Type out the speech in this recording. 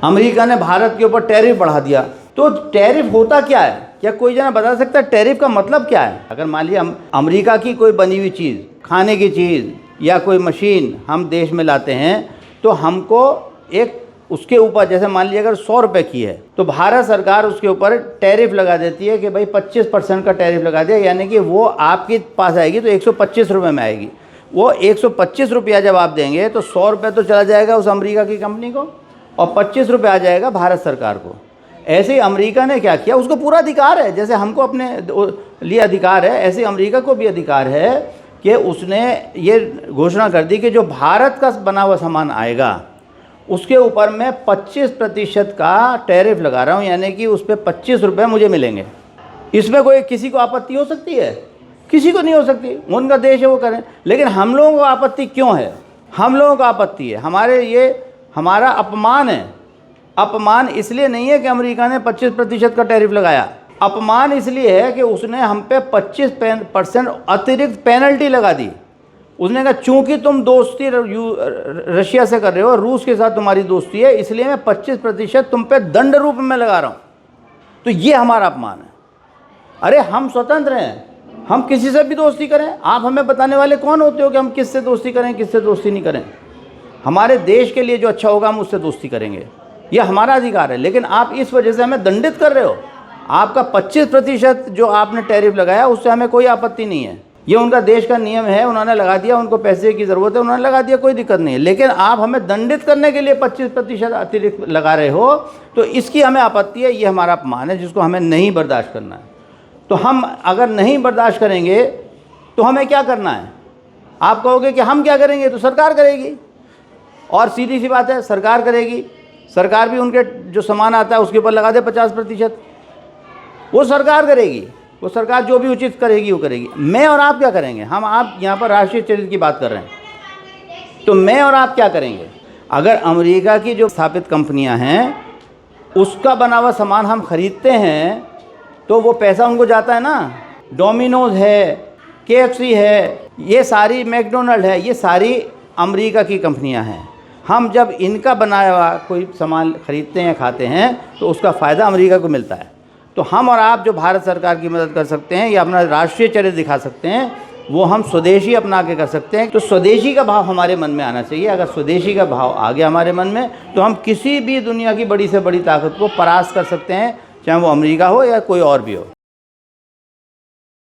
America ने भारत के ऊपर टैरिफ बढ़ा दिया। तो टैरिफ होता क्या है? क्या कोई जना बता सकता है टैरिफ का मतलब क्या है? अगर मान लीजिए अमेरिका की कोई बनी हुई चीज़, खाने की चीज़ या कोई मशीन हम देश में लाते हैं, तो हमको एक उसके ऊपर, जैसे मान लीजिए अगर 100 रुपये की है तो भारत सरकार उसके ऊपर टैरिफ लगा देती है कि भाई 25% का टैरिफ लगा दिया, यानी कि वो आपके पास आएगी तो 125 रुपये में आएगी। वो 125 रुपया जब आप देंगे तो 100 रुपये तो चला जाएगा उस अमेरिका की कंपनी को और 25 रुपये आ जाएगा भारत सरकार को। ऐसे ही अमेरिका ने क्या किया, उसको पूरा अधिकार है, जैसे हमको अपने लिए अधिकार है, ऐसे अमेरिका को भी अधिकार है कि उसने ये घोषणा कर दी कि जो भारत का बना हुआ सामान आएगा उसके ऊपर मैं 25% का टैरिफ लगा रहा हूँ, यानी कि उस पर 25 रुपये मुझे मिलेंगे। इसमें कोई किसी को आपत्ति हो सकती है? किसी को नहीं हो सकती, उनका देश है, वो करें। लेकिन हम लोगों को आपत्ति क्यों है? हम लोगों को आपत्ति है, हमारा अपमान है। अपमान इसलिए नहीं है कि अमेरिका ने 25% का टैरिफ लगाया, अपमान इसलिए है कि उसने हम पे 25% अतिरिक्त पेनल्टी लगा दी। उसने कहा चूंकि तुम दोस्ती रशिया से कर रहे हो, रूस के साथ तुम्हारी दोस्ती है, इसलिए मैं 25% तुम पे दंड रूप में लगा रहा हूँ। तो ये हमारा अपमान है। अरे हम स्वतंत्र हैं, हम किसी से भी दोस्ती करें। आप हमें बताने वाले कौन होते हो कि हम किससे दोस्ती करें, किससे दोस्ती नहीं करें? हमारे देश के लिए जो अच्छा होगा हम उससे दोस्ती करेंगे, यह हमारा अधिकार है। लेकिन आप इस वजह से हमें दंडित कर रहे हो। आपका 25% जो आपने टैरिफ लगाया उससे हमें कोई आपत्ति नहीं है, ये उनका देश का नियम है, उन्होंने लगा दिया, उनको पैसे की ज़रूरत है, उन्होंने लगा दिया, कोई दिक्कत नहीं है। लेकिन आप हमें दंडित करने के लिए 25% अतिरिक्त लगा रहे हो, तो इसकी हमें आपत्ति है, ये हमारा अपमान है जिसको हमें नहीं बर्दाश्त करना है। तो हम अगर नहीं बर्दाश्त करेंगे तो हमें क्या करना है? आप कहोगे कि हम क्या करेंगे, तो सरकार करेगी। और सीधी सी बात है, सरकार करेगी, सरकार भी उनके जो सामान आता है उसके ऊपर लगा दे 50%, वो सरकार करेगी, वो सरकार जो भी उचित करेगी वो करेगी। मैं और आप क्या करेंगे? आप यहाँ पर राष्ट्रीय चरित्र की बात कर रहे हैं, तो मैं और आप क्या करेंगे? अगर अमेरिका की जो स्थापित कंपनियाँ हैं उसका बना हुआ सामान हम खरीदते हैं तो वो पैसा उनको जाता है ना। डोमिनोज है, KFC है, ये सारी मैकडोनल्ड है, ये सारी अमेरिका की कंपनियां हैं। हम जब इनका बनाया हुआ कोई सामान खरीदते हैं, खाते हैं, तो उसका फ़ायदा अमेरिका को मिलता है। तो हम और आप जो भारत सरकार की मदद कर सकते हैं या अपना राष्ट्रीय चरित्र दिखा सकते हैं, वो हम स्वदेशी अपना के कर सकते हैं। तो स्वदेशी का भाव हमारे मन में आना चाहिए। अगर स्वदेशी का भाव आ गया हमारे मन में तो हम किसी भी दुनिया की बड़ी से बड़ी ताकत को परास्त कर सकते हैं, चाहे वो अमेरिका हो या कोई और भी हो।